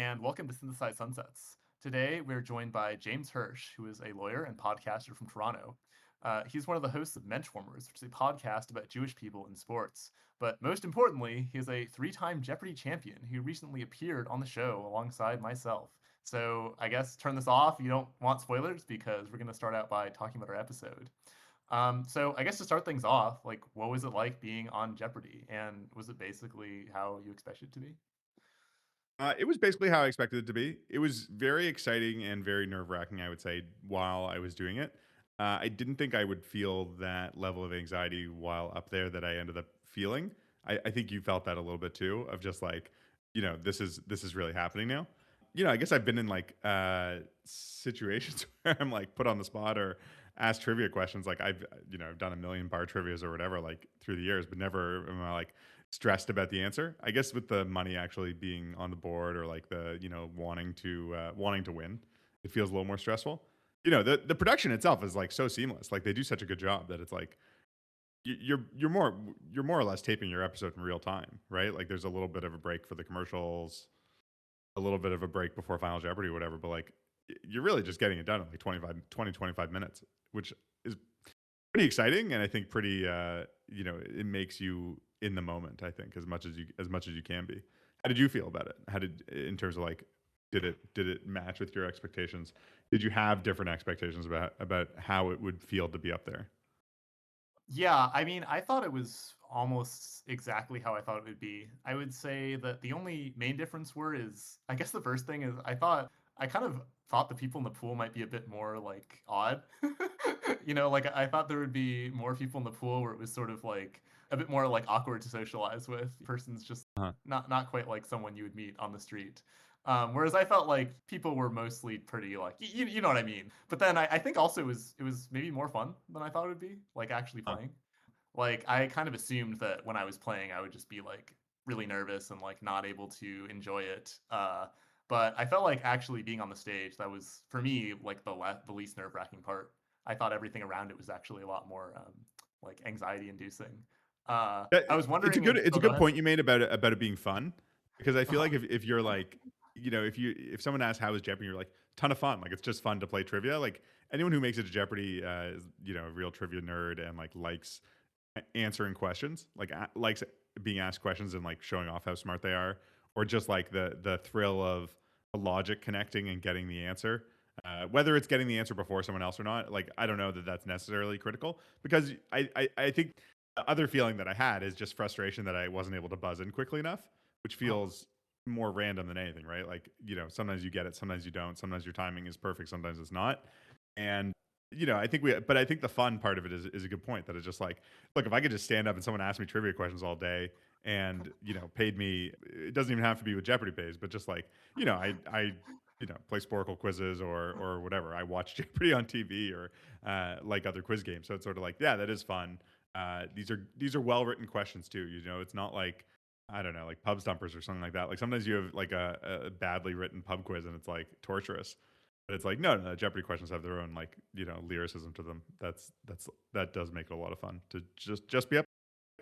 and welcome to Synthesized Sunsets. Today, we're joined by James Hirsh, who is a lawyer and podcaster from Toronto. He's one of the hosts of Menschwarmers, which is a podcast about Jewish people in sports. But most importantly, he is a three-time Jeopardy champion who recently appeared on the show alongside myself. So I guess turn this off if you don't want spoilers, because we're going to start out by talking about our episode. So I guess to start things off, like, what was it like being on Jeopardy, and was it basically how you expected it to be? It was basically how I expected it to be. It was very exciting and very nerve-wracking, I would say, while I was doing it. I didn't think I would feel that level of anxiety while up there that I ended up feeling. I think you felt that a little bit too, of just like, this is really happening now. I guess I've been in like situations where I'm like put on the spot or asked trivia questions. Like I've done a million bar trivias or whatever like through the years, but never am I like stressed about the answer. I guess with the money actually being on the board or like the wanting to win, it feels a little more stressful. The production itself is like so seamless. Like they do such a good job that it's like you're more or less taping your episode in real time, right? Like there's a little bit of a break for the commercials, a little bit of a break before Final Jeopardy or whatever, but like you're really just getting it done in like 25 minutes, which is pretty exciting. And I think pretty, it makes you in the moment, I think, as much as you can be. How did you feel about it? In terms of like, did it match with your expectations? Did you have different expectations about how it would feel to be up there? Yeah, I mean, I thought it was almost exactly how I thought it would be. I would say that the only main difference I guess the first thing is I kind of thought the people in the pool might be a bit more like odd. Like I thought there would be more people in the pool where it was sort of like a bit more like awkward to socialize with. The person's just Uh-huh. not quite like someone you would meet on the street. Whereas I felt like people were mostly pretty like you know what I mean. But then I think also it was maybe more fun than I thought it would be, like actually Uh-huh. playing. Like I kind of assumed that when I was playing, I would just be like really nervous and like not able to enjoy it. But I felt like actually being on the stage, that was for me like the least nerve wracking part. I thought everything around it was actually a lot more like anxiety inducing. Yeah, I was it's a wondering good if it's oh a go good ahead. point you made about it being fun, because I feel Uh-huh. like if you're like, if someone asks how is Jeopardy, you're like ton of fun. Like it's just fun to play trivia. Like anyone who makes it to Jeopardy is a real trivia nerd and like likes answering questions, like likes being asked questions and like showing off how smart they are, or just like the thrill of the logic connecting and getting the answer. Whether it's getting the answer before someone else or not, like I don't know that that's necessarily critical, because I think the other feeling that I had is just frustration that I wasn't able to buzz in quickly enough, which Uh-huh. feels more random than anything, right? Like, sometimes you get it, sometimes you don't, sometimes your timing is perfect, sometimes it's not. And but I think the fun part of it is a good point, that it's just like, look, if I could just stand up and someone asked me trivia questions all day and, paid me, it doesn't even have to be with Jeopardy pays, but just like, I play Sporkle quizzes or whatever. I watch Jeopardy on TV or like other quiz games. So it's sort of like, yeah, that is fun. These are well written questions too. It's not like, I don't know, like pub stumpers or something like that. Like sometimes you have like a badly written pub quiz and it's like torturous. But it's like, no, no, Jeopardy questions have their own like, lyricism to them. That does make it a lot of fun to just be up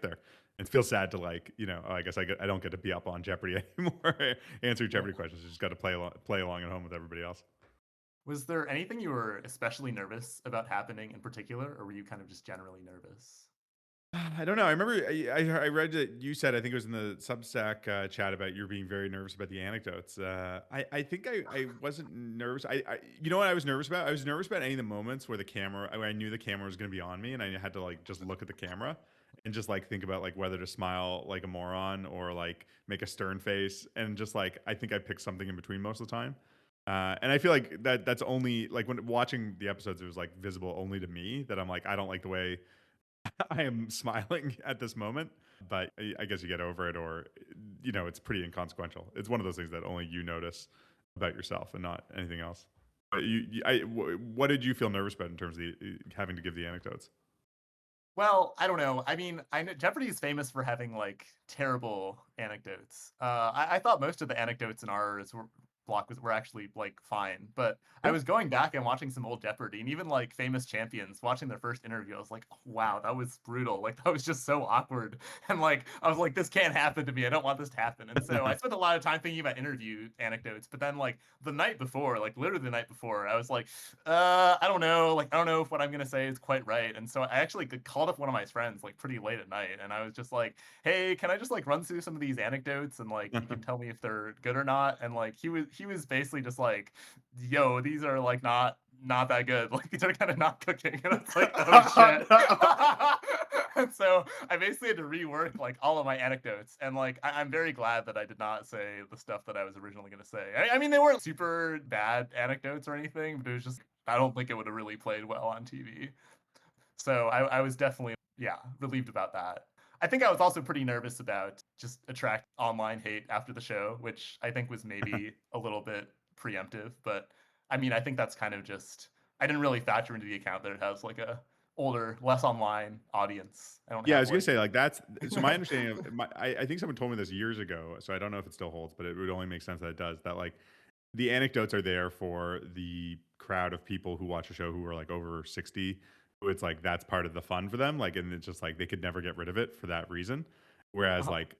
there. It feels sad to like, I guess I don't get to be up on Jeopardy anymore answering Yeah. Jeopardy questions. You just got to play along at home with everybody else. Was there anything you were especially nervous about happening in particular, or were you kind of just generally nervous? I don't know. I remember I read that you said, I think it was in the Substack chat, about you being very nervous about the anecdotes. I think I wasn't nervous. You know what I was nervous about? I was nervous about any of the moments where I knew the camera was going to be on me and I had to like just look at the camera and just like think about like whether to smile like a moron or like make a stern face, and just like I think I picked something in between most of the time. And I feel like that's only like when watching the episodes, it was like visible only to me that I'm like, I don't like the way I am smiling at this moment, but I guess you get over it, or it's pretty inconsequential. It's one of those things that only you notice about yourself and not anything else. But what did you feel nervous about in terms of having to give the anecdotes? Well, I don't know. I mean, I know Jeopardy is famous for having like terrible anecdotes. I thought most of the anecdotes in ours block were actually like fine. But I Yeah. was going back and watching some old Jeopardy, and even like famous champions, watching their first interview, I was like, oh, wow, that was brutal. Like that was just so awkward. And like I was like, this can't happen to me. I don't want this to happen. And so I spent a lot of time thinking about interview anecdotes. But then like the night before, like literally the night before, I was like, I don't know. Like I don't know if what I'm gonna say is quite right. And so I actually called up one of my friends like pretty late at night, and I was just like, hey, can I just like run through some of these anecdotes and like you can tell me if they're good or not? And like he was basically just like, yo, these are like not that good. Like these are kind of not cooking. And it's like, oh shit. And so I basically had to rework like all of my anecdotes. And like I'm very glad that I did not say the stuff that I was originally gonna say. I mean they weren't super bad anecdotes or anything, but it was just I don't think it would have really played well on TV. So I was definitely, yeah, relieved about that. I think I was also pretty nervous about just attract online hate after the show, which I think was maybe a little bit preemptive. But I mean, I think that's kind of just, I didn't really factor into the account that it has like a older, less online audience. I don't Yeah, I have was gonna like, say like that's so my understanding of I think someone told me this years ago, so I don't know if it still holds, but it would only make sense that it does. That like the anecdotes are there for the crowd of people who watch a show who are like over 60, who it's like that's part of the fun for them. Like, and it's just like they could never get rid of it for that reason. Whereas uh, like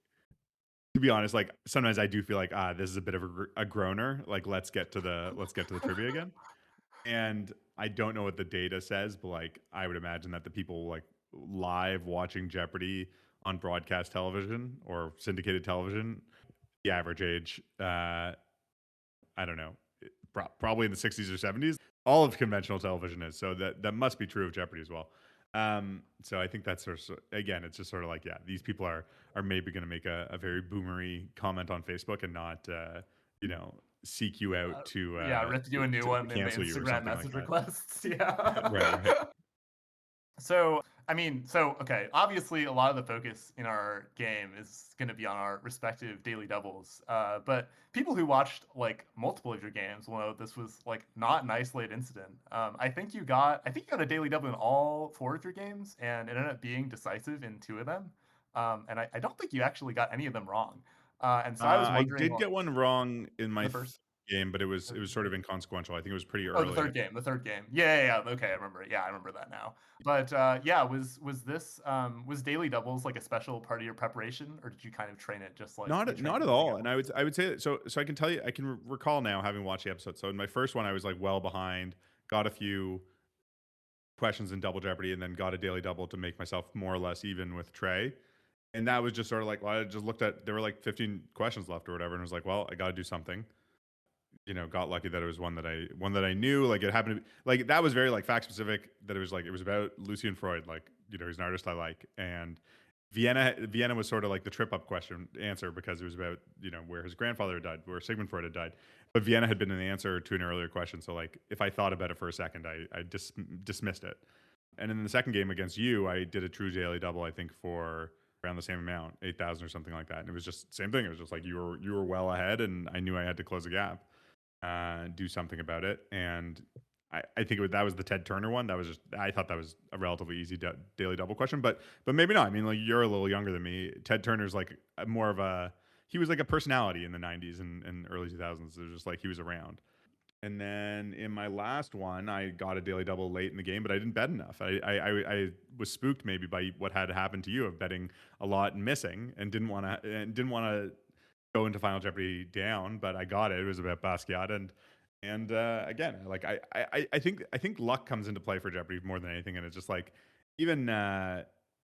to be honest, like sometimes I do feel like this is a bit of a groaner. Like let's get to the trivia again. And I don't know what the data says, but like I would imagine that the people like live watching Jeopardy on broadcast television or syndicated television, the average age, I don't know, probably in the 60s or 70s. All of conventional television is, so that must be true of Jeopardy as well. So I think that's sort of, again, it's just sort of like, yeah, these people are maybe going to make a very boomery comment on Facebook and not, you know, seek you out yeah, rip you a new to one in the cancel you or Instagram something like message that. requests. Yeah. Right, right. So, I mean, so okay, obviously a lot of the focus in our game is going to be on our respective daily doubles. But people who watched like multiple of your games will know this was like not an isolated incident. I think you got a daily double in all four of your games, and it ended up being decisive in two of them. And I don't think you actually got any of them wrong. And so I was I wondering, did like, get one wrong in my the first, game, but it was sort the of inconsequential. I think it was pretty Oh, the early. third game, the third game. Yeah, yeah, yeah. Okay, I remember it. Yeah, I remember that now. But yeah, was this was daily doubles like a special part of your preparation, or did you kind of train it just like you train Not at anything all. And else? I would say that, so I can tell you I can recall now having watched the episode. So in my first one I was like well behind, got a few questions in Double Jeopardy, and then got a daily double to make myself more or less even with Trey. And that was just sort of like, well, I just looked at there were like 15 questions left or whatever, and was like, well, I got to do something. You know, got lucky that it was one that I knew. Like it happened to be like that was very like fact specific. That it was like it was about Lucian Freud. Like you know, he's an artist I like, and Vienna was sort of like the trip up question answer because it was about you know where his grandfather had died, where Sigmund Freud had died. But Vienna had been an answer to an earlier question. So like if I thought about it for a second, I dismissed it. And in the second game against you, I did a true daily double. I think for around the same amount, 8,000 or something like that. And it was just same thing. It was just like you were well ahead, and I knew I had to close the gap, do something about it. And I think that was the Ted Turner one. That was just I thought that was a relatively easy daily double question, but maybe not. I mean, like you're a little younger than me. Ted Turner's like more of a he was like a personality in the 90s and early 2000s. It was just like he was around. And then in my last one, I got a daily double late in the game, but I didn't bet enough. I was spooked maybe by what had happened to you of betting a lot and missing, and didn't want to go into Final Jeopardy down, but I got it. It was about Basquiat, and again, like I think luck comes into play for Jeopardy more than anything, and it's just like even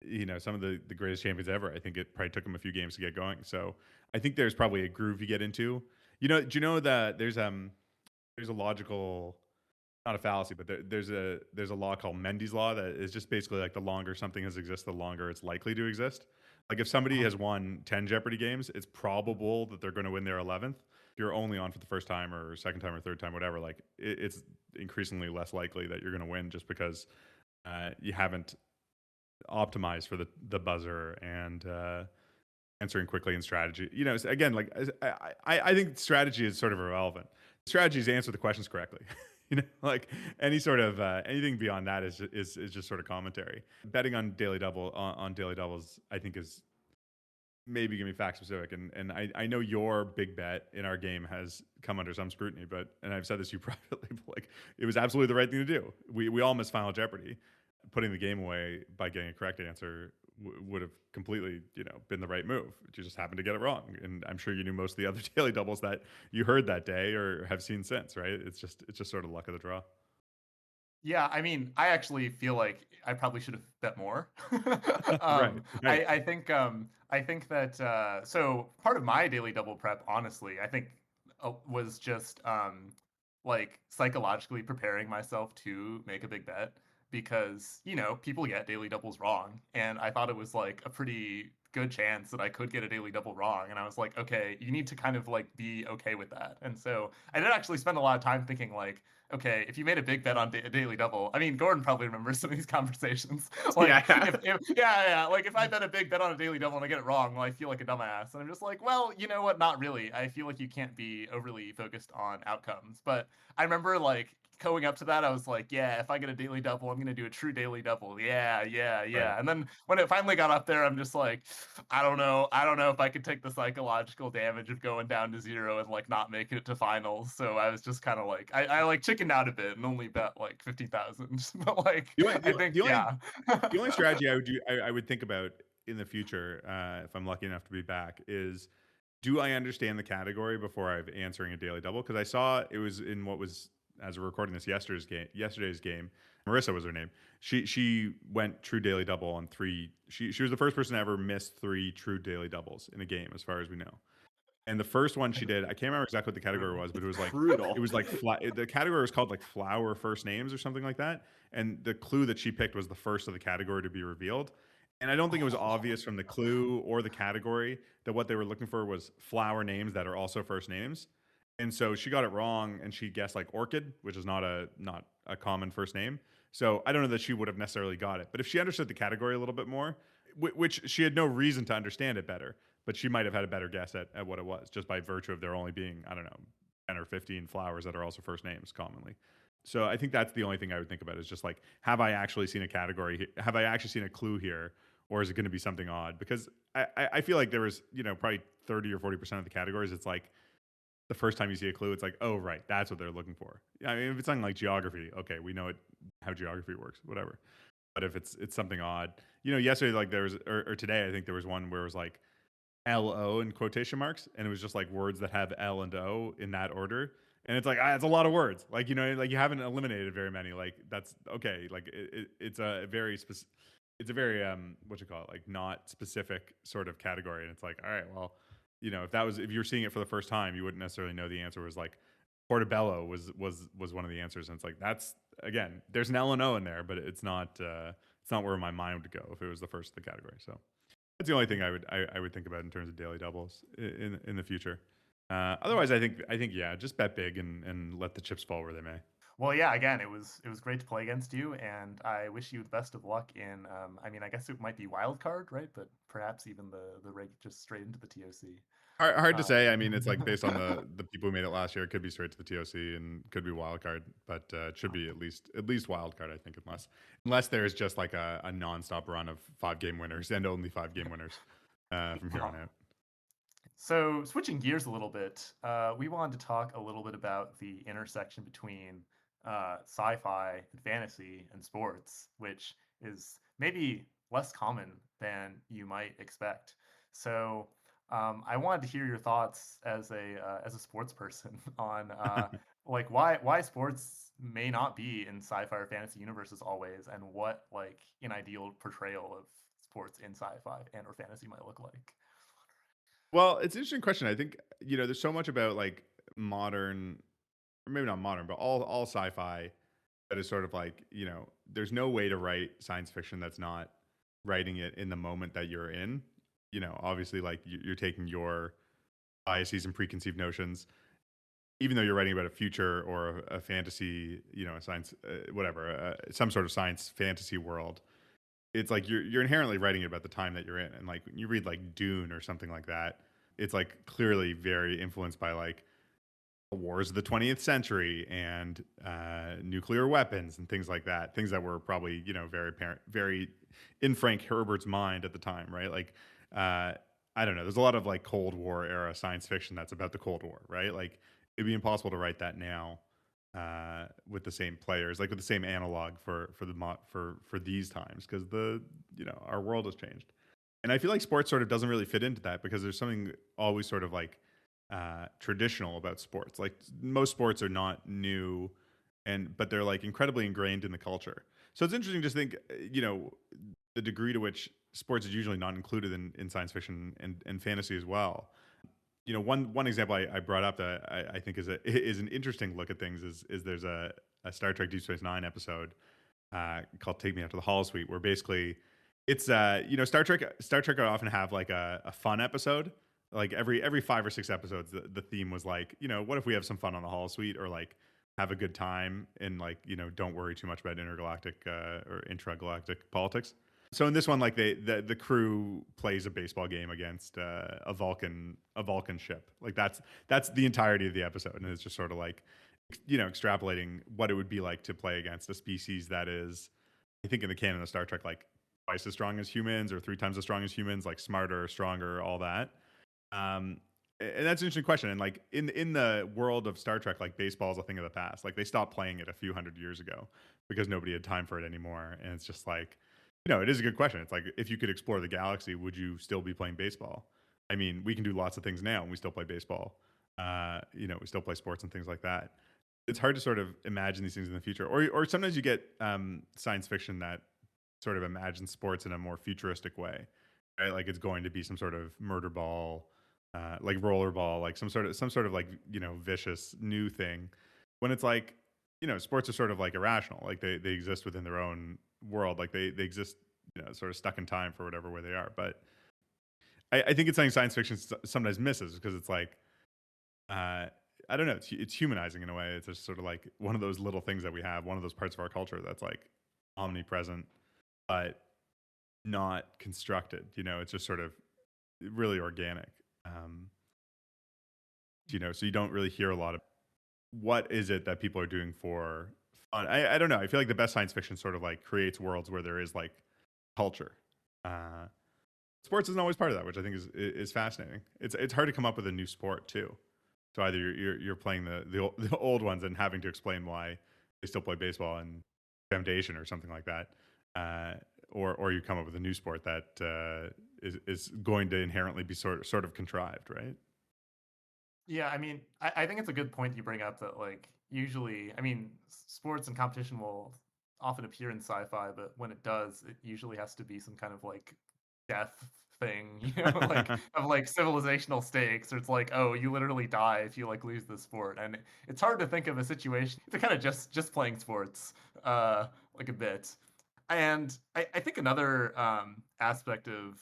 you know some of the greatest champions ever. I think it probably took them a few games to get going. So I think there's probably a groove you get into. You know, do you know that there's a logical not a fallacy, but there's a law called Mendy's law that is just basically like the longer something has existed, the longer it's likely to exist. Like if somebody Uh-huh. has won 10 Jeopardy games, it's probable that they're going to win their 11th. If you're only on for the first time or second time or third time, whatever, like it's increasingly less likely that you're going to win just because you haven't optimized for the buzzer and answering quickly in strategy. You know, again, like I think strategy is sort of irrelevant. Strategy is answer the questions correctly. You know, like any sort of anything beyond that is just sort of commentary. Betting on daily double on daily doubles, I think is maybe give me fact specific. And I know your big bet in our game has come under some scrutiny, but and I've said this to you privately, but like it was absolutely the right thing to do. We all missed Final Jeopardy. Putting the game away by getting a correct answer would have completely, been the right move. You just happened to get it wrong, and I'm sure you knew most of the other daily doubles that you heard that day or have seen since, right? It's just sort of luck of the draw. Yeah, I mean, I actually feel like I probably should have bet more. Right, right. I think that so part of my daily double prep, honestly, I think was just like psychologically preparing myself to make a big bet because people get daily doubles wrong, and I thought it was like a pretty good chance that I could get a daily double wrong, and I was like, okay, you need to kind of like be okay with that, and so I did actually spend a lot of time thinking like, okay, if you made a big bet on a daily double, I mean, Gordon probably remembers some of these conversations. Like, Yeah. like if I bet a big bet on a daily double and I get it wrong, well, I feel like a dumbass. And I'm just like, well, you know what? Not really. I feel like you can't be overly focused on outcomes. But I remember like going up to that, I was like, yeah, if I get a daily double, I'm gonna do a true daily double. Yeah, yeah, Right. yeah. And then when it finally got up there, I'm just like, I don't know. I don't know if I could take the psychological damage of going down to zero and like not making it to finals. So I was just kind of like, I like chickened out a bit and only bet like 50,000. But like, The only, I the, think, the only yeah. the only strategy I would do, I would think about in the future, if I'm lucky enough to be back, is do I understand the category before I'm answering a daily double? Because I saw it was in what was, as we're recording this, yesterday's game. Marissa was her name. She went true daily double on three. She was the first person to ever miss three true daily doubles in a game, as far as we know. And the first one she did, I can't remember exactly what the category was, but it was like Brutal. the category was called like flower first names or something like that. And the clue that she picked was the first of the category to be revealed. And I don't think it was obvious from the clue or the category that what they were looking for was flower names that are also first names. And so she got it wrong, and she guessed like orchid, which is not a common first name. So I don't know that she would have necessarily got it, but if she understood the category a little bit more, which she had no reason to understand it better, but she might have had a better guess at what it was just by virtue of there only being, I don't know, 10 or 15 flowers that are also first names commonly. So I think that's the only thing I would think about is just like, have I actually seen a category? Have I actually seen a clue here? Or is it going to be something odd? Because I feel like there was, probably 30 or 40% of the categories. It's like the first time you see a clue, it's like, oh, right, that's what they're looking for. I mean, if it's something like geography, okay, we know how geography works, whatever. But if it's something odd, yesterday, like there was, or today, I think there was one where it was like, LO in quotation marks, and it was just like words that have L and O in that order. And it's like, it's a lot of words. Like, like you haven't eliminated very many. Like that's okay. Like it's a very specific, it's a very what you call it, like not specific sort of category. And it's like, all right, well, if you're seeing it for the first time, you wouldn't necessarily know the answer was like Portobello was one of the answers. And it's like, that's again, there's an L and O in there, but it's not where my mind would go if it was the first of the category. So that's the only thing I would think about in terms of daily doubles in the future. Otherwise, I think yeah, just bet big and let the chips fall where they may. Well, yeah, again, it was great to play against you, and I wish you the best of luck in. I mean, I guess it might be wild card, right? But perhaps even the rate just straight into the TOC. Hard to Um, say. I mean, it's like based on the people who made it last year, it could be straight to the TOC and could be wild card, but it should be at least wild card. I think unless there's just like a nonstop run of 5 game winners and only 5 game winners from here on out. So, switching gears a little bit, we wanted to talk a little bit about the intersection between sci-fi and fantasy and sports, which is maybe less common than you might expect. So, I wanted to hear your thoughts as a sports person on like why sports may not be in sci-fi or fantasy universes always, and what like an ideal portrayal of sports in sci-fi and or fantasy might look like. Well, it's an interesting question. I think there's so much about like modern, or maybe not modern, but all sci-fi that is sort of like there's no way to write science fiction that's not writing it in the moment that you're in. Obviously, like you're taking your biases and preconceived notions, even though you're writing about a future or a fantasy, a science, whatever, some sort of science fantasy world. It's like you're inherently writing it about the time that you're in, and like when you read like Dune or something like that, it's like clearly very influenced by like the wars of the 20th century and nuclear weapons and things like that. Things that were probably very apparent, very in Frank Herbert's mind at the time, right? Like I don't know. There's a lot of like Cold War era science fiction that's about the Cold War, right? Like it'd be impossible to write that now with the same players, like with the same analog for these times, because our world has changed. And I feel like sports sort of doesn't really fit into that because there's something always sort of like traditional about sports. Like most sports are not new, but they're like incredibly ingrained in the culture. So it's interesting to think, the degree to which sports is usually not included in science fiction and fantasy as well. One example I brought up that I think is an interesting look at things is there's a Star Trek Deep Space Nine episode called "Take Me Out to the Hall Suite," where basically it's Star Trek would often have like a fun episode. Like every 5 or 6 episodes, the theme was like, what if we have some fun on the Hall Suite, or like have a good time and like don't worry too much about intergalactic or intragalactic politics. So in this one, like the crew plays a baseball game against a Vulcan ship. Like that's the entirety of the episode, and it's just sort of like extrapolating what it would be like to play against a species that is, I think in the canon of Star Trek, like twice as strong as humans or 3 times as strong as humans, like smarter, stronger, all that. Um, and that's an interesting question. And like in the world of Star Trek, like baseball is a thing of the past. Like they stopped playing it a few hundred years ago because nobody had time for it anymore. And it's just like, it is a good question. It's like, if you could explore the galaxy, would you still be playing baseball? I mean, we can do lots of things now and we still play baseball. We still play sports and things like that. It's hard to sort of imagine these things in the future. Or sometimes you get science fiction that sort of imagines sports in a more futuristic way, right? Like it's going to be some sort of murder ball, like rollerball, like some sort of like vicious new thing. When it's like sports are sort of like irrational, like they exist within their own world, like they exist sort of stuck in time for whatever way they are. But I think it's something science fiction sometimes misses because it's like I don't know, it's humanizing in a way. It's just sort of like one of those little things that we have, one of those parts of our culture that's like omnipresent but not constructed. It's just sort of really organic. Um, so you don't really hear a lot of what is it that people are doing for fun. I don't know. I feel like the best science fiction sort of like creates worlds where there is like culture. Uh, Sports isn't always part of that, which I think is fascinating. It's hard to come up with a new sport too. So either you're playing the old ones and having to explain why they still play baseball and Foundation or something like that, or you come up with a new sport that is going to inherently be sort of contrived, right? Yeah, I mean, I think it's a good point you bring up that like usually, I mean, sports and competition will often appear in sci-fi, but when it does, it usually has to be some kind of like death thing, like of like civilizational stakes, or it's like, oh, you literally die if you like lose the sport, and it's hard to think of a situation to kind of just playing sports, like a bit. And I think another aspect of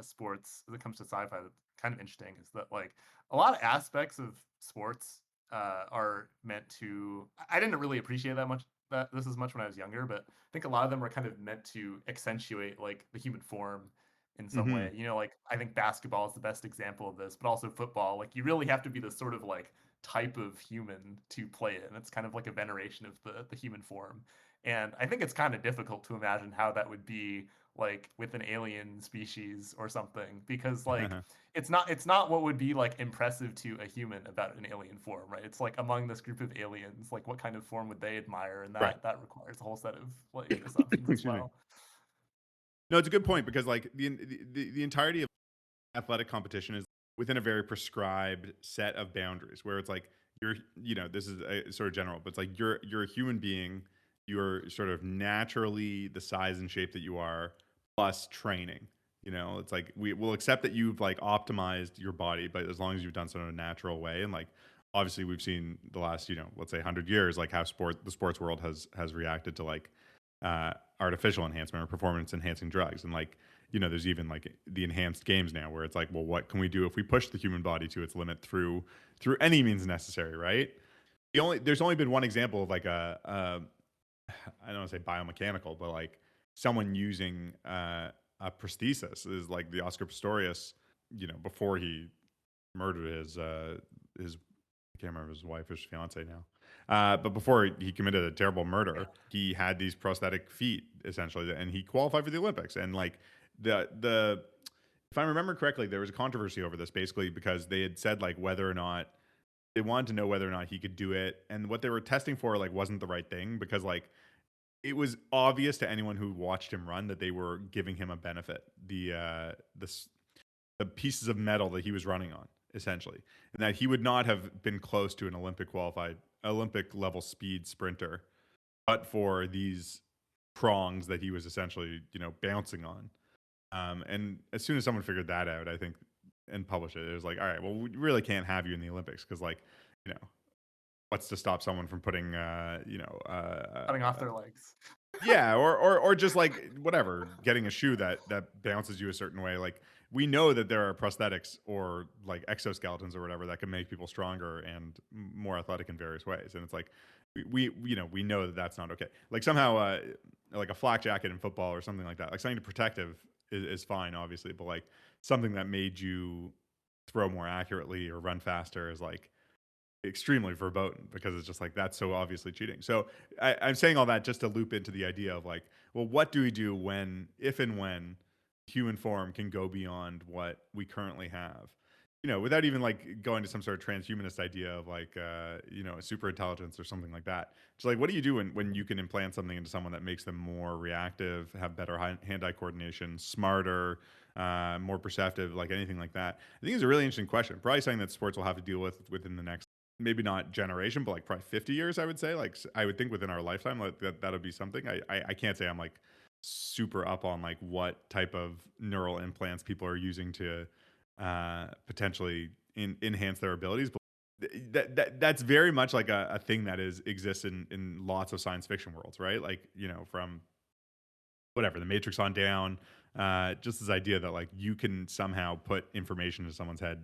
sports as it comes to sci-fi that's kind of interesting is that like a lot of aspects of sports are meant to. I didn't really appreciate that this as much when I was younger, but I think a lot of them are kind of meant to accentuate like the human form in some Mm-hmm. way. Like I think basketball is the best example of this, but also football. Like you really have to be this sort of like type of human to play it, and it's kind of like a veneration of the human form. And I think it's kind of difficult to imagine how that would be like with an alien species or something, because like it's not what would be like impressive to a human about an alien form, right? It's like among this group of aliens, like what kind of form would they admire, and Right. that requires a whole set of like assumptions as Excuse me. well. No, it's a good point because like the entirety of athletic competition is within a very prescribed set of boundaries where it's like this is sort of general, but it's like you're a human being, you're sort of naturally the size and shape that you are, plus training. It's like we will accept that you've like optimized your body, but as long as you've done so in a natural way. And like obviously we've seen the last let's say 100 years like how the sports world has reacted to like artificial enhancement or performance enhancing drugs. And like there's even like the enhanced games now where it's like, well, what can we do if we push the human body to its limit through any means necessary, right? There's only been one example of like I don't want to say biomechanical, but like someone using a prosthesis is like the Oscar Pistorius, before he murdered his I can't remember his wife or his fiance now. But before he committed a terrible Yeah. murder, he had these prosthetic feet essentially, and he qualified for the Olympics. And like the if I remember correctly, there was a controversy over this basically because they had said like whether or not they wanted to know whether or not he could do it, and what they were testing for like wasn't the right thing because like it was obvious to anyone who watched him run that they were giving him a benefit. The pieces of metal that he was running on, essentially, and that he would not have been close to an Olympic level speed sprinter, but for these prongs that he was essentially, bouncing on. And as soon as someone figured that out, I think, and published it, it was like, all right, well, we really can't have you in the Olympics because, like, you know, what's to stop someone from putting, Cutting off their legs. yeah, or just like whatever, getting a shoe that bounces you a certain way. Like we know that there are prosthetics or like exoskeletons or whatever that can make people stronger and more athletic in various ways. And it's like we know that that's not okay. Like somehow like a flak jacket in football or something like that. Like something protective is fine, obviously, but like something that made you throw more accurately or run faster is like extremely verboten because it's just like that's so obviously cheating. So I'm saying all that just to loop into the idea of like, well, what do we do when, if and when human form can go beyond what we currently have? Without even like going to some sort of transhumanist idea of like, a super intelligence or something like that. It's like, what do you do when you can implant something into someone that makes them more reactive, have better hand-eye coordination, smarter, more perceptive, like anything like that? I think it's a really interesting question. Probably something that sports will have to deal with within the next maybe not generation, but like probably 50 years, I would say. Like I would think within our lifetime, like that'll be something. I can't say I'm like super up on like what type of neural implants people are using to potentially enhance their abilities. But that's very much like a thing that exists in lots of science fiction worlds, right? Like, from whatever, the Matrix on down, just this idea that like you can somehow put information into someone's head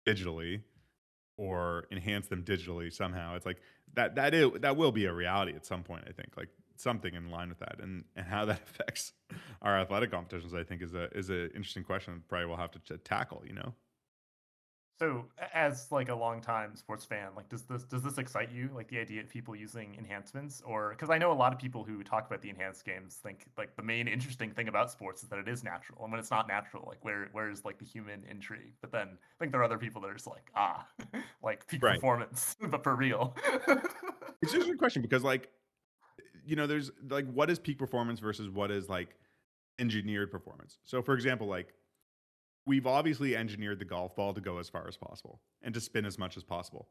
digitally or enhance them digitally somehow. It's like that will be a reality at some point. I think like something in line with that, and how that affects our athletic competitions. I think is a interesting question. Probably we'll have to tackle. So, as like a longtime sports fan, like does this excite you? Like the idea of people using enhancements, or because I know a lot of people who talk about the enhanced games think like the main interesting thing about sports is that it is natural, and when it's not natural, like where's like the human intrigue? But then I think there are other people that are just like like peak Right. performance, but for real. It's just a question because like there's like what is peak performance versus what is like engineered performance. So for example, like we've obviously engineered the golf ball to go as far as possible and to spin as much as possible.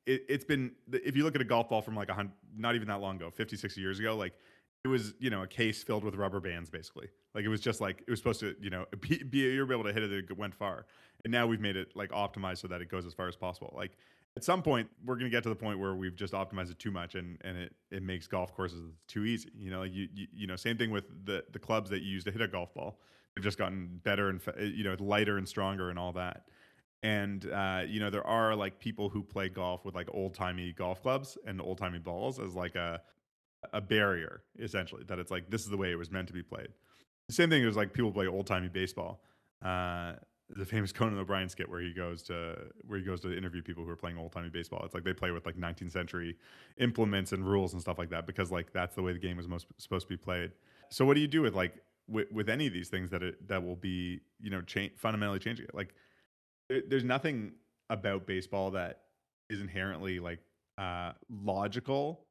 It's been, if you look at a golf ball from like not even that long ago, 50, 60 years ago, like it was, a case filled with rubber bands basically. Like it was just like, it was supposed to, you were able to hit it, it went far. And now we've made it like optimized so that it goes as far as possible. Like at some point, we're going to get to the point where we've just optimized it too much and it makes golf courses too easy. Like same thing with the clubs that you use to hit a golf ball. They've just gotten better and, lighter and stronger and all that. And there are like people who play golf with like old timey golf clubs and old timey balls as like a barrier, essentially. That it's like this is the way it was meant to be played. The same thing is like people play old timey baseball. The famous Conan O'Brien skit where he goes to interview people who are playing old timey baseball. It's like they play with like 19th century implements and rules and stuff like that because like that's the way the game was most supposed to be played. So what do you do with like with any of these things that will be fundamentally changing it? Like there's nothing about baseball that is inherently like logical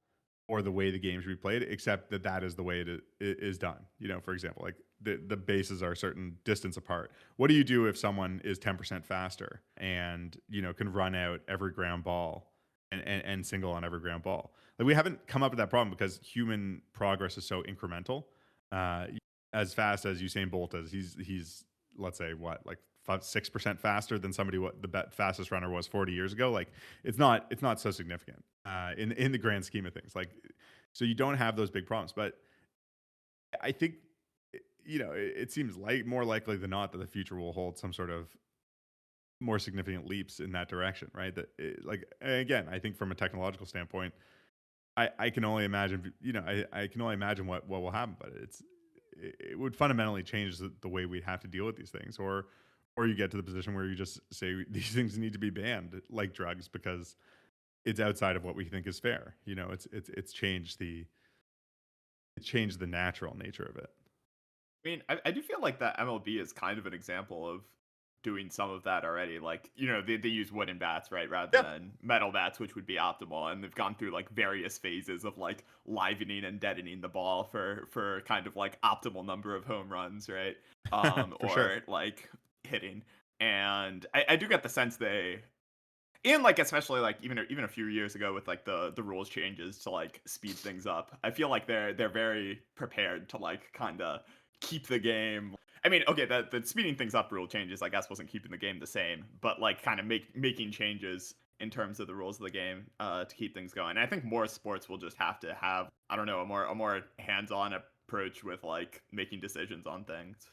or the way the game should be played, except that is the way it is done. For example, like the bases are a certain distance apart. What do you do if someone is 10% faster and can run out every ground ball and single on every ground ball? Like we haven't come up with that problem because human progress is so incremental. As fast as Usain Bolt is, he's let's say what like 5-6% faster than somebody what the fastest runner was 40 years ago. Like it's not so significant in the grand scheme of things. Like so you don't have those big problems. But I think it seems like more likely than not that the future will hold some sort of more significant leaps in that direction, right? That like again, I think from a technological standpoint, I can only imagine I can only imagine what will happen, but it would fundamentally change the way we have to deal with these things, or you get to the position where you just say these things need to be banned like drugs because it's outside of what we think is fair. It's changed the natural nature of it. I mean, I do feel like that MLB is kind of an example of doing some of that already. Like, they use wooden bats, right, rather Yeah, than metal bats, which would be optimal. And they've gone through like various phases of like livening and deadening the ball for kind of like optimal number of home runs, right? for sure. Or like hitting. And I do get the sense and like especially like even a few years ago with like the rules changes to like speed things up, I feel like they're very prepared to like kind of keep the game. I mean, okay, the speeding things up rule changes, I guess, wasn't keeping the game the same, but like kind of making changes in terms of the rules of the game to keep things going. And I think more sports will just have to have, I don't know, a more hands-on approach with like making decisions on things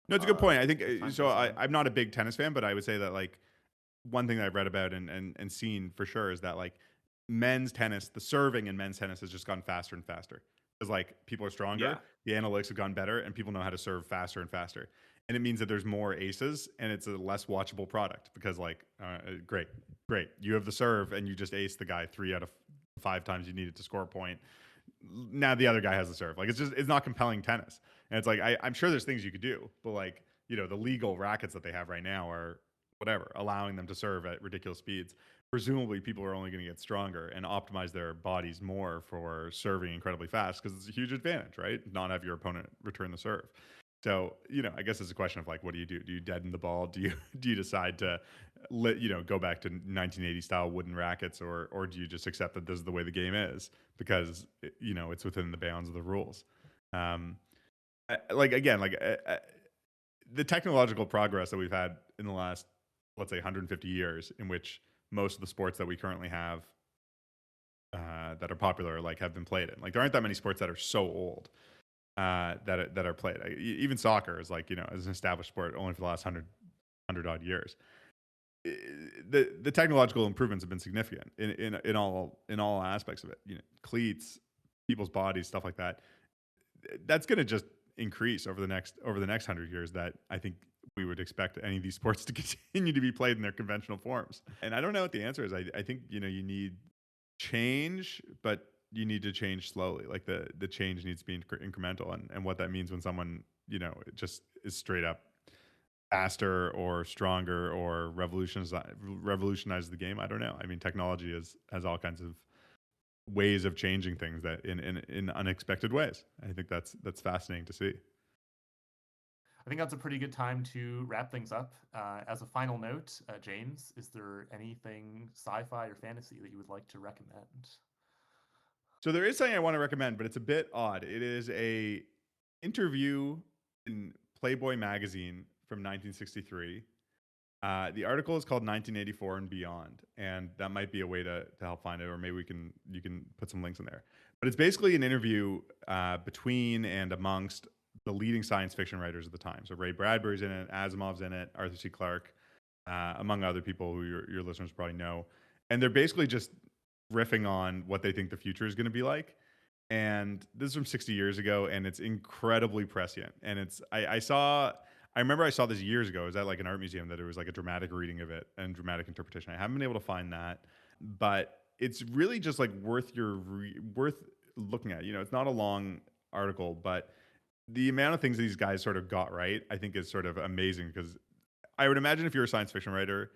No, it's a good point. I think as time so. goes on. I'm not a big tennis fan, but I would say that like one thing that I've read about and seen for sure is that like men's tennis, the serving in men's tennis has just gone faster and faster because like people are Yeah. stronger, the analytics have gotten better, and people know how to serve faster and faster. And it means that there's more aces, and it's a less watchable product because like great, you have the serve, and you just ace the guy 3 out of 5 times you needed to score a point. Now the other guy has the serve. Like it's not compelling tennis, and it's like I'm sure there's things you could do, but like the legal rackets that they have right now are whatever, allowing them to serve at ridiculous speeds. Presumably, people are only going to get stronger and optimize their bodies more for serving incredibly fast because it's a huge advantage, right? Not have your opponent return the serve. So, I guess it's a question of like, what do you do? Do you deaden the ball? Do you do you decide to go back to 1980 style wooden rackets, or do you just accept that this is the way the game is because it's within the bounds of the rules? Um, like again, like the technological progress that we've had in the last, let's say, 150 years, in which most of the sports that we currently have that are popular like have been played in. Like there aren't that many sports that are so old that are played. Even soccer is like is an established sport only for the last hundred odd years. The technological improvements have been significant in all aspects of it. Cleats, people's bodies, stuff like that. That's going to just increase over the next 100 years. That I think we would expect any of these sports to continue to be played in their conventional forms. And I don't know what the answer is. I think you need change, but you need to change slowly. Like the change needs to be incremental, and what that means when someone it just is straight up faster or stronger or revolutionize the game. I don't know. I mean, technology has all kinds of ways of changing things that in unexpected ways. I think that's fascinating to see. I think that's a pretty good time to wrap things up. As a final note, James, is there anything sci-fi or fantasy that you would like to recommend? So there is something I want to recommend, but it's a bit odd. It is a interview in Playboy Magazine from 1963. The article is called 1984 and Beyond, and that might be a way to help find it, or maybe you can put some links in there. But it's basically an interview between and amongst the leading science fiction writers of the time. So Ray Bradbury's in it, Asimov's in it, Arthur C. Clarke, among other people who your listeners probably know. And they're basically just riffing on what they think the future is going to be like. And this is from 60 years ago, and it's incredibly prescient. And I remember I saw this years ago. It was at like an art museum that it was like a dramatic reading of it and dramatic interpretation. I haven't been able to find that, but it's really just like worth looking at. It's not a long article, but the amount of things these guys sort of got right, I think, is sort of amazing. Because I would imagine if you're a science fiction writer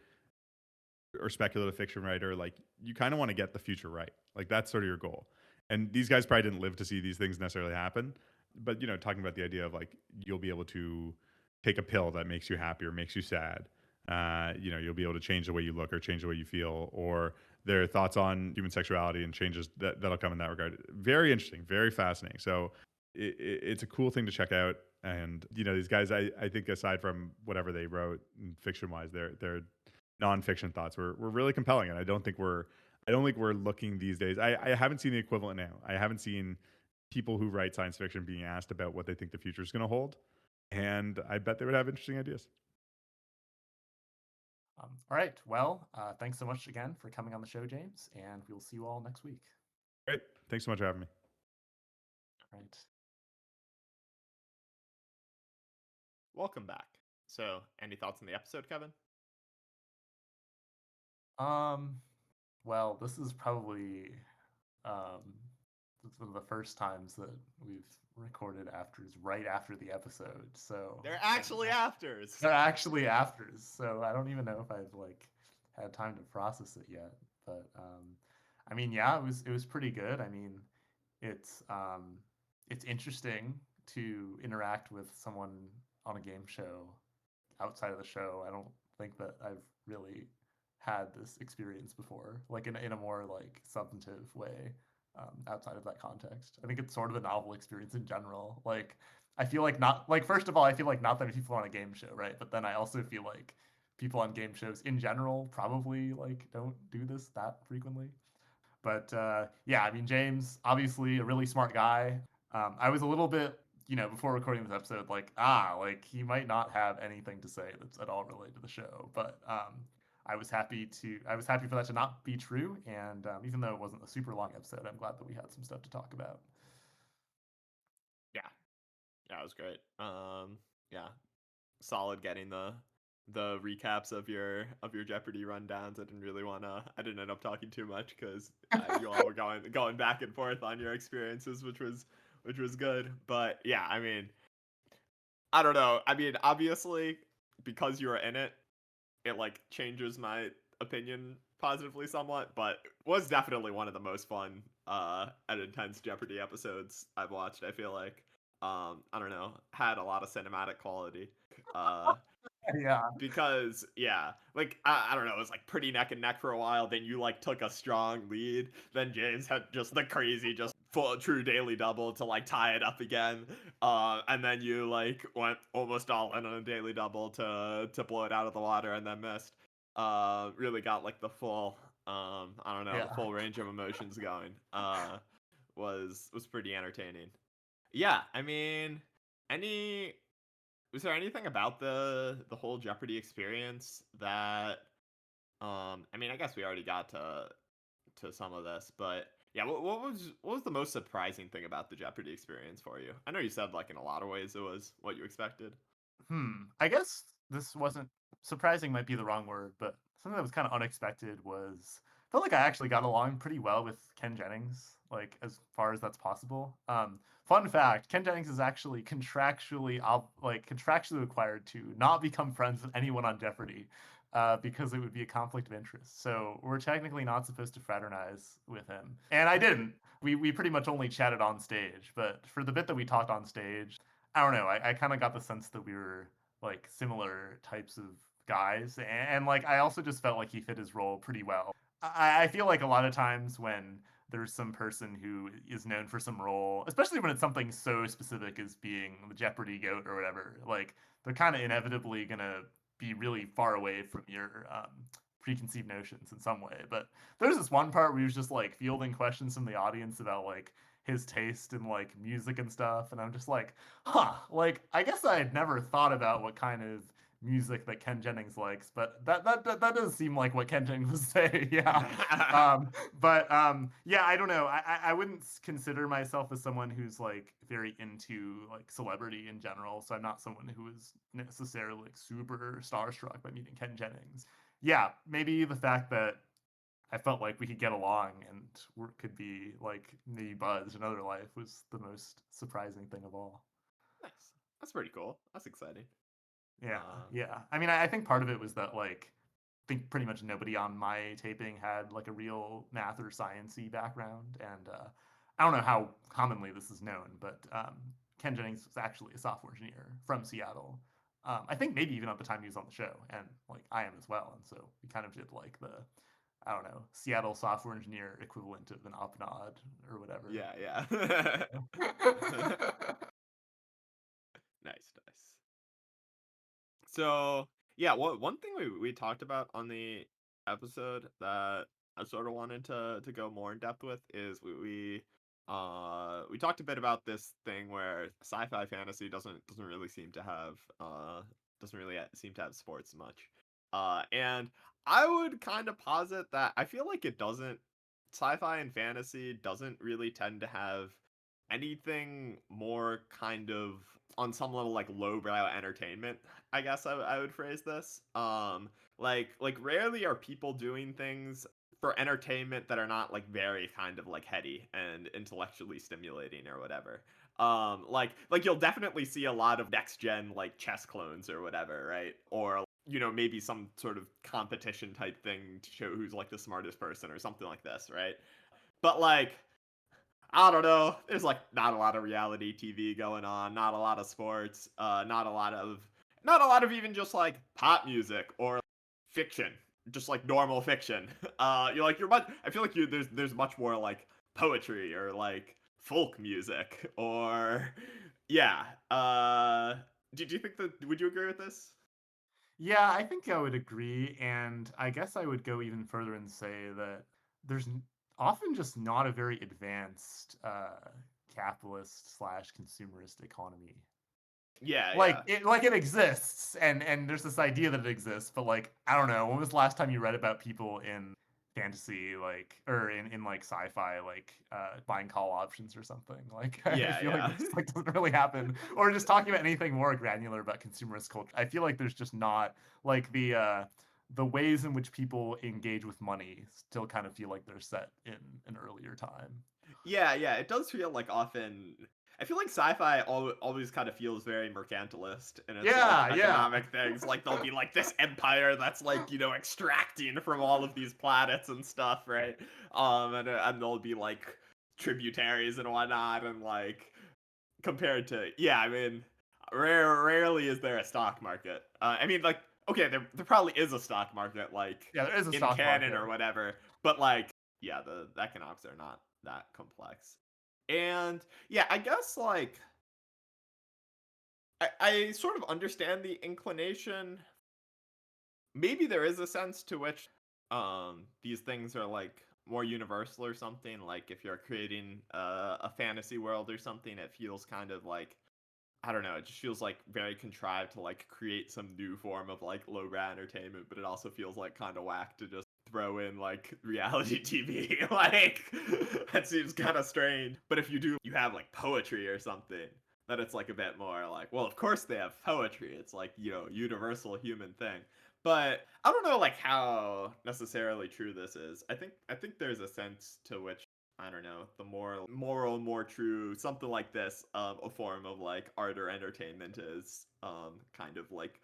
or speculative fiction writer, like you kind of want to get the future right. Like that's sort of your goal. And these guys probably didn't live to see these things necessarily happen. But talking about the idea of like you'll be able to take a pill that makes you happy or makes you sad. You'll be able to change the way you look or change the way you feel, or their thoughts on human sexuality and changes that'll come in that regard. Very interesting, very fascinating. So it's a cool thing to check out. And these guys, I think aside from whatever they wrote fiction wise, their nonfiction thoughts were really compelling. And I don't think we're looking these days. I haven't seen the equivalent now. I haven't seen people who write science fiction being asked about what they think the future is going to hold, and I bet they would have interesting ideas. All right. Well, thanks so much again for coming on the show, James, and we'll see you all next week. Great. Thanks so much for having me. All right. Welcome back. So, any thoughts on the episode, Kevin? Um, well, this is probably um, one of the first times that we've recorded afters right after the episode. So They're actually afters. they're actually afters. So I don't even know if I've like had time to process it yet. But I mean, yeah, it was pretty good. I mean, it's interesting to interact with someone on a game show outside of the show. I don't think that I've really had this experience before, like in a more like substantive way, outside of that context. I think it's sort of a novel experience in general. Like I feel like not like first of all, I feel like not that many people on a game show, right? But then I also feel like people on game shows in general probably like don't do this that frequently. But yeah, I mean, James, obviously a really smart guy. I was a little bit, before recording this episode, like he might not have anything to say that's at all related to the show. But I was happy for that to not be true. And even though it wasn't a super long episode, I'm glad that we had some stuff to talk about. Yeah, yeah, it was great. Yeah, solid getting the recaps of your Jeopardy rundowns. I didn't end up talking too much because you all were going back and forth on your experiences, which was good. But yeah, I mean, I don't know. I mean, obviously, because you were in it, it like changes my opinion positively somewhat. But it was definitely one of the most fun and intense Jeopardy episodes I've watched. I feel like I don't know, had a lot of cinematic quality. Uh, Yeah. because yeah, like I don't know, it was like pretty neck and neck for a while. Then you like took a strong lead. Then James had just the crazy, just full true daily double to like tie it up again. And then you like went almost all in on a daily double to blow it out of the water and then missed. Really got like the full I don't know, the Yeah. full range of emotions going. Was pretty entertaining. Yeah, I mean, any was there anything about the whole Jeopardy experience that I mean, I guess we already got to some of this, but yeah, what was the most surprising thing about the Jeopardy experience for you? I know you said like in a lot of ways it was what you expected. I guess this wasn't surprising, might be the wrong word, but something that was kind of unexpected was I felt like I actually got along pretty well with Ken Jennings, like as far as that's possible. Fun fact: Ken Jennings is actually contractually required to not become friends with anyone on Jeopardy, because it would be a conflict of interest. So we're technically not supposed to fraternize with him, and I didn't. We pretty much only chatted on stage, but for the bit that we talked on stage, I don't know. I kind of got the sense that we were like similar types of guys, and like I also just felt like he fit his role pretty well. I feel like a lot of times when there's some person who is known for some role, especially when it's something so specific as being the Jeopardy goat or whatever, like they're kind of inevitably gonna be really far away from your preconceived notions in some way. But there's this one part where he was just like fielding questions from the audience about like his taste in like music and stuff, and I'm just like, huh, like I guess I had never thought about what kind of music that Ken Jennings likes, but that does seem like what Ken Jennings would say. Yeah. Yeah, I don't know. I wouldn't consider myself as someone who's like very into like celebrity in general, so I'm not someone who is necessarily like super starstruck by meeting Ken Jennings. Yeah, maybe the fact that I felt like we could get along and could be like maybe buds in another life was the most surprising thing of all. Nice. That's pretty cool. That's exciting. Yeah, Uh, yeah. I mean, I think part of it was that like I think pretty much nobody on my taping had like a real math or sciencey background, and I don't know how commonly this is known, but Ken Jennings was actually a software engineer from Seattle. I think maybe even at the time he was on the show, and like I am as well, and so we kind of did like the I don't know, Seattle software engineer equivalent of an up nod or whatever. yeah, yeah. Nice, nice. So yeah, one thing we talked about on the episode that I sort of wanted to go more in depth with is we talked a bit about this thing where sci-fi fantasy doesn't really seem to have doesn't really seem to have sports much. And I would kind of posit that I feel like it doesn't sci-fi and fantasy doesn't really tend to have anything more kind of on some level like lowbrow entertainment. I guess I would phrase this. Like rarely are people doing things for entertainment that are not like very kind of like heady and intellectually stimulating or whatever. Like you'll definitely see a lot of next gen like chess clones or whatever, right? Or maybe some sort of competition type thing to show who's like the smartest person or something like this, right? But like I don't know. There's like not a lot of reality TV going on, not a lot of sports, not a lot of even just like pop music or fiction, just like normal fiction. You're much. I feel like there's much more like poetry or like folk music or yeah. Did you think that? Would you agree with this? Yeah, I think I would agree, and I guess I would go even further and say that there's often just not a very advanced capitalist slash consumerist economy. Yeah, Like yeah. it exists, and there's this idea that it exists, but like I don't know, when was the last time you read about people in fantasy like or in like sci-fi like buying call options or something? Like I Yeah, feel like yeah. this like doesn't really happen. Or just talking about anything more granular about consumerist culture. I feel like there's just not like the ways in which people engage with money still kind of feel like they're set in an earlier time. Yeah, yeah, it does feel like often. I feel like sci-fi always kind of feels very mercantilist in its like Yeah, yeah. economic things. Like there'll be like this empire that's like extracting from all of these planets and stuff, right? And there'll be like tributaries and whatnot, and like compared to yeah, I mean, rarely is there a stock market. I mean, like okay, there probably is a stock market like Yeah, there is a in stock canon market. or whatever, but like yeah, the economics are not that complex. And yeah, I guess like I sort of understand the inclination. Maybe there is a sense to which these things are like more universal or something. Like if you're creating a fantasy world or something, it feels kind of like I don't know, it just feels like very contrived to like create some new form of like lowbrow entertainment, but it also feels like kind of whack to just throw in like reality TV. Like that seems kind of strange. But if you do, you have like poetry or something, then it's like a bit more like, well, of course they have poetry. It's like, universal human thing. But I don't know like how necessarily true this is. I think there's a sense to which I don't know, the more moral, more true, something like this, a form of like art or entertainment is kind of like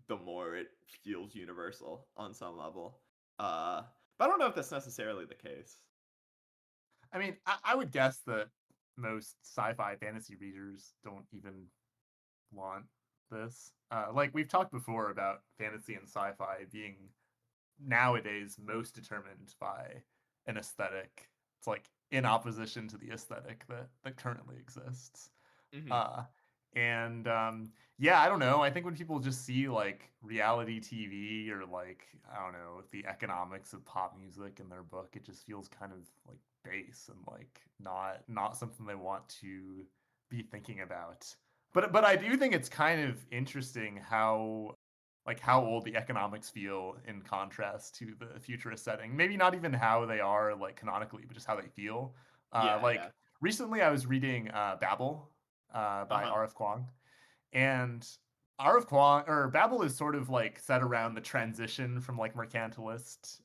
the more it feels universal on some level. Uh, but I don't know if that's necessarily the case. I mean, I would guess that most sci-fi fantasy readers don't even want this. Like we've talked before about fantasy and sci-fi being nowadays most determined by an aesthetic. It's like in opposition to the aesthetic that currently exists. Hmm. Uh, and yeah, I don't know. I think when people just see like reality TV or like I don't know the economics of pop music in their book, it just feels kind of like base and like not something they want to be thinking about. But I do think it's kind of interesting how old the economics feel in contrast to the futurist setting. Maybe not even how they are like canonically, but just how they feel. Yeah, Like yeah. recently, I was reading Babel by Uh-huh. R.F. Kuang, and R.F. Kuang or Babel is sort of like set around the transition from like mercantilist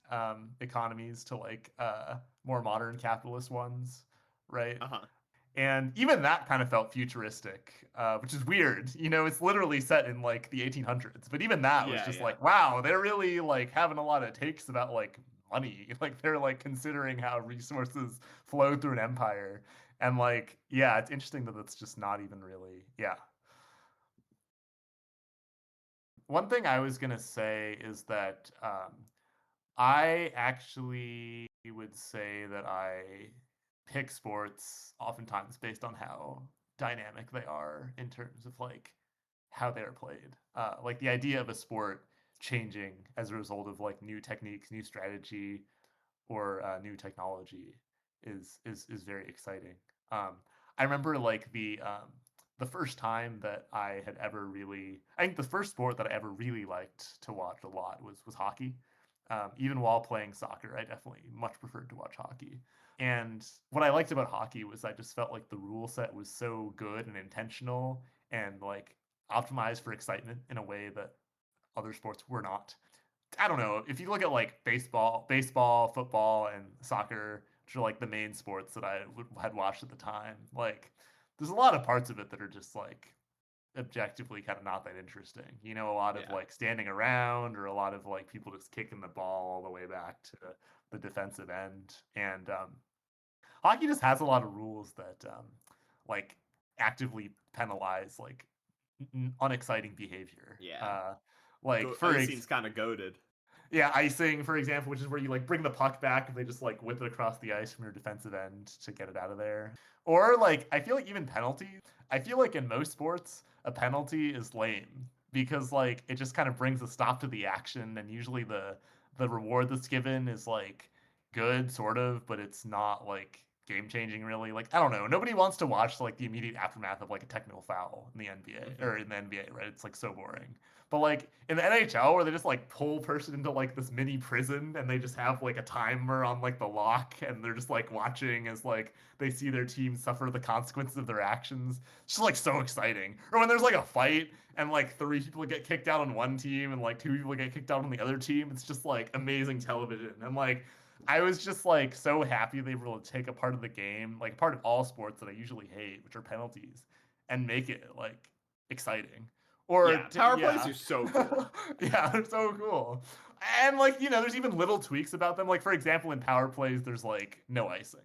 economies to like more modern capitalist ones, right? Uh-huh. And even that kind of felt futuristic, which is weird. It's literally set in like the 1800s, but even that was Yeah, just yeah. like, wow, they're really like having a lot of takes about like money. Like they're like considering how resources flow through an empire. And like, yeah, it's interesting that it's just not even really, yeah. One thing I was gonna say is that I actually would say that I pick sports oftentimes based on how dynamic they are in terms of like how they're played. Like the idea of a sport changing as a result of like new techniques, new strategy, or new technology is very exciting. Um, I remember like the first time that I had ever really, I think the first sport that I ever really liked to watch a lot was hockey. Even while playing soccer, I definitely much preferred to watch hockey. And what I liked about hockey was I just felt like the rule set was so good and intentional and like optimized for excitement in a way that other sports were not. I don't know, if you look at like baseball, football, and soccer, which are like the main sports that had watched at the time, like there's a lot of parts of it that are just like objectively kind of not that interesting. You know, a lot of Yeah. like standing around, or a lot of like people just kicking the ball all the way back to the defensive end. And hockey just has a lot of rules that like actively penalize like unexciting behavior. Yeah. Like for Icing's kind of goated. yeah, icing, for example, which is where you like bring the puck back and they just like whip it across the ice from your defensive end to get it out of there. Or like I feel like even penalties. I feel like in most sports, a penalty is lame because like it just kind of brings a stop to the action, and usually the reward that's given is like good sort of, but it's not like game changing really. Like I don't know, nobody wants to watch like the immediate aftermath of like a technical foul in the NBA or in the NBA, right? It's like so boring. But like in the NHL, where they just like pull person into like this mini prison, and they just have like a timer on like the lock, and they're just like watching as like they see their team suffer the consequences of their actions. It's just like so exciting. Or when there's like a fight and like 3 people get kicked out on one team and like 2 people get kicked out on the other team. It's just like amazing television. And like I was just like so happy they were able to take a part of the game, like part of all sports that I usually hate, which are penalties, and make it like exciting. Or Yeah, power plays yeah. are so cool. Yeah, they're so cool. And like, you know, there's even little tweaks about them. Like for example, in power plays, there's like no icing,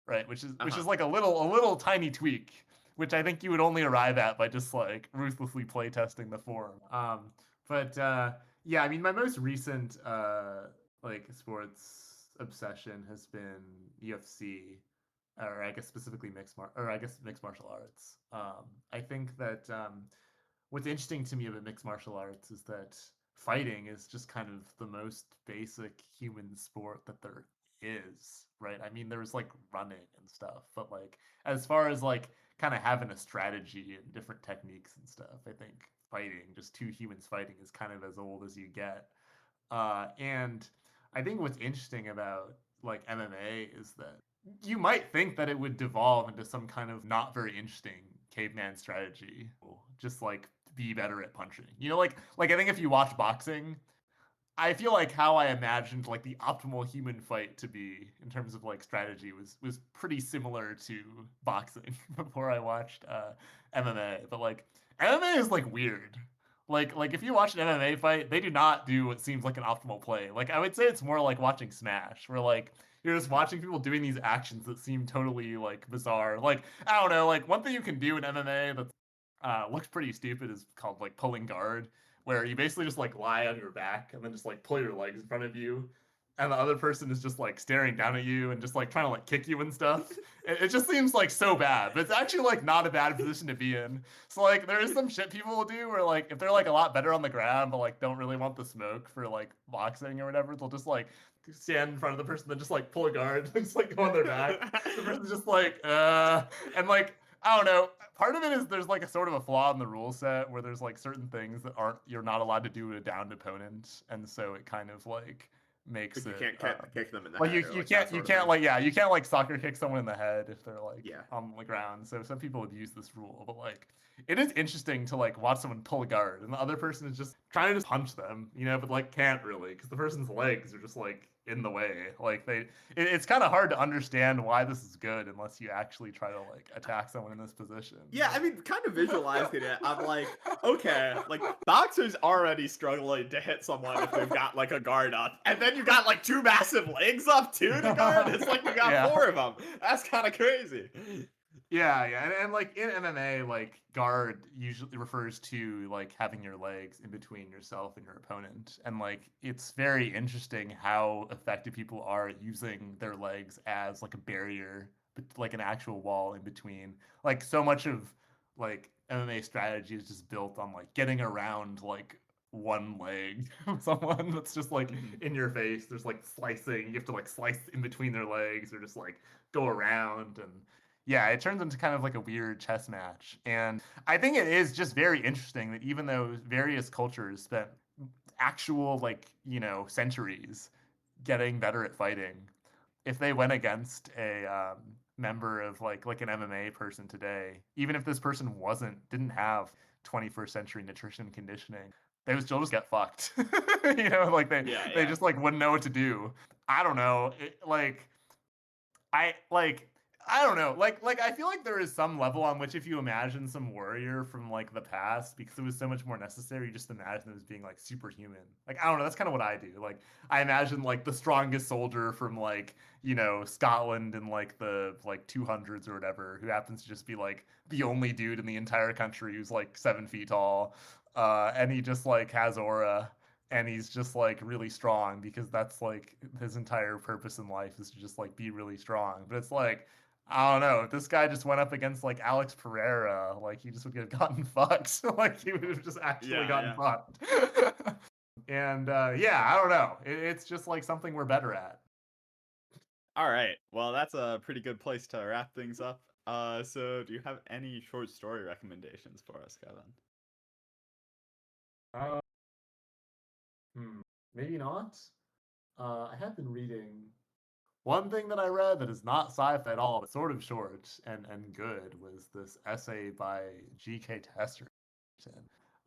right? Which is like a little tiny tweak, which I think you would only arrive at by just like ruthlessly playtesting the form. But yeah, I mean, my most recent like sports obsession has been UFC, or I guess specifically mixed martial arts. I think that what's interesting to me about mixed martial arts is that fighting is just kind of the most basic human sport that there is, right? I mean, there's like running and stuff, but like as far as like kind of having a strategy and different techniques and stuff, I think fighting, just two humans fighting, is kind of as old as you get. And I think what's interesting about like MMA is that you might think that it would devolve into some kind of not very interesting caveman strategy, just like be better at punching. You know, like I think if you watch boxing, I feel like how I imagined like the optimal human fight to be in terms of like strategy was pretty similar to boxing before I watched MMA. But like MMA is like weird. Like if you watch an MMA fight, they do not do what seems like an optimal play. Like I would say it's more like watching Smash, where like you're just watching people doing these actions that seem totally like bizarre. Like I don't know, like one thing you can do in MMA that looks pretty stupid is called like pulling guard, where you basically just like lie on your back and then just like pull your legs in front of you, and the other person is just like staring down at you and just like trying to like kick you and stuff. It just seems like so bad, but it's actually like not a bad position to be in. So like there is some shit people will do where like if they're like a lot better on the ground but like don't really want the smoke for like boxing or whatever, they'll just like stand in front of the person, then just like pull a guard and just like go on their back. The person's just like and like I don't know. Part of it is there's like a sort of a flaw in the rule set where there's like certain things that you're not allowed to do to a downed opponent, and so it kind of like makes You it can't kick them in the like head. you can't like yeah, you can't like soccer kick someone in the head if they're like Yeah. on the ground. So some people abuse this rule, but like it is interesting to like watch someone pull a guard and the other person is just trying to just punch them, you know, but like can't really because the person's legs are just like in the way. Like it's kind of hard to understand why this is good unless you actually try to like attack someone in this position. Yeah, I mean, kind of visualizing it, I'm like, okay, like boxers already struggling to hit someone if they've got like a guard up, and then you got like two massive legs up too to guard. It's like you got Yeah. 4 of them. That's kind of crazy. Yeah, and like in MMA, like guard usually refers to like having your legs in between yourself and your opponent. And like it's very interesting how effective people are at using their legs as like a barrier, like an actual wall in between. Like so much of like MMA strategy is just built on like getting around like one leg of someone that's just like in your face. There's like slicing, you have to like slice in between their legs or just like go around. And yeah, it turns into kind of like a weird chess match. And I think it is just very interesting that even though various cultures spent actual, like, you know, centuries getting better at fighting, if they went against a member of like an MMA person today, even if this person didn't have 21st century nutrition conditioning, they would still just get fucked. You know, like they just like wouldn't know what to do. I don't know. I don't know. Like I feel like there is some level on which if you imagine some warrior from like the past, because it was so much more necessary, you just imagine them as being like superhuman. Like I don't know, that's kind of what I do. Like I imagine like the strongest soldier from like, you know, Scotland in like the like 200s or whatever, who happens to just be like the only dude in the entire country who's like 7 feet tall. And he just like has aura and he's just like really strong because that's like his entire purpose in life is to just like be really strong. But it's like I don't know if this guy just went up against like Alex Pereira, like he just would have gotten fucked. Like he would have just actually gotten fucked. And yeah, I don't know. It's just like something we're better at. All right. Well, that's a pretty good place to wrap things up. So do you have any short story recommendations for us, Kevin? Maybe not. I have been reading one thing that I read that is not sci-fi at all, but sort of short and good was this essay by G.K. Chesterton.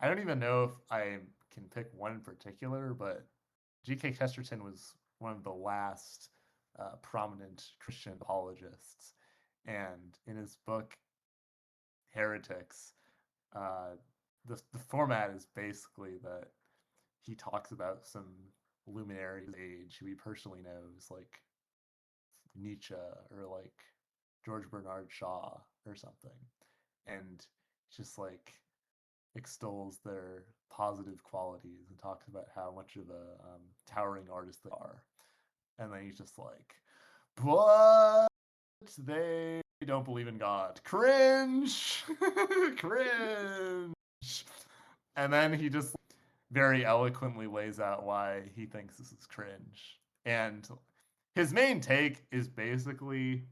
I don't even know if I can pick one in particular, but G.K. Chesterton was one of the last prominent Christian apologists. And in his book, Heretics, uh, the format is basically that he talks about some luminaries of age who he personally knows, like Nietzsche or like George Bernard Shaw or something, and just like extols their positive qualities and talks about how much of a towering artist they are, and then he's just like, but they don't believe in God. Cringe, cringe, and then he just very eloquently lays out why he thinks this is cringe. And his main take is basically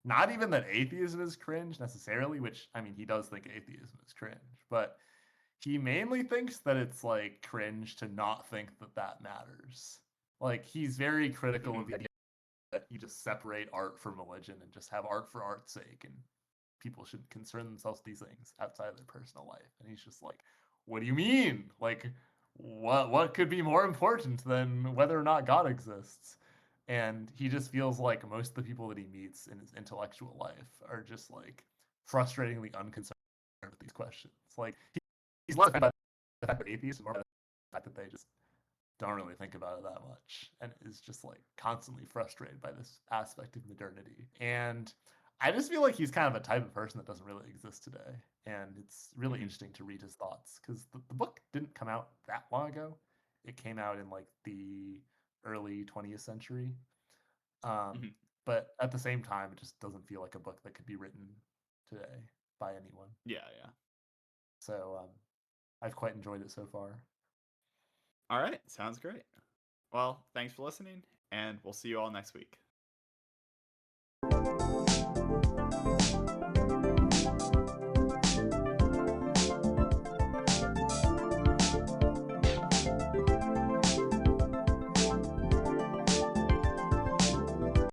not even that atheism is cringe necessarily, which I mean he does think atheism is cringe, but he mainly thinks that it's like cringe to not think that that matters. Like he's very critical of the idea that you just separate art from religion and just have art for art's sake, and people should concern themselves with these things outside of their personal life. And he's just like, what do you mean? Like what could be more important than whether or not God exists? And he just feels like most of the people that he meets in his intellectual life are just like frustratingly unconcerned with these questions. Like he's less about the fact that atheists, more about the fact that they just don't really think about it that much and is just like constantly frustrated by this aspect of modernity. And I just feel like he's kind of a type of person that doesn't really exist today. And it's really interesting to read his thoughts because the book didn't come out that long ago. It came out in like the early 20th century. But at the same time, it just doesn't feel like a book that could be written today by anyone. Yeah. So I've quite enjoyed it so far. All right. Sounds great. Well, thanks for listening, and we'll see you all next week.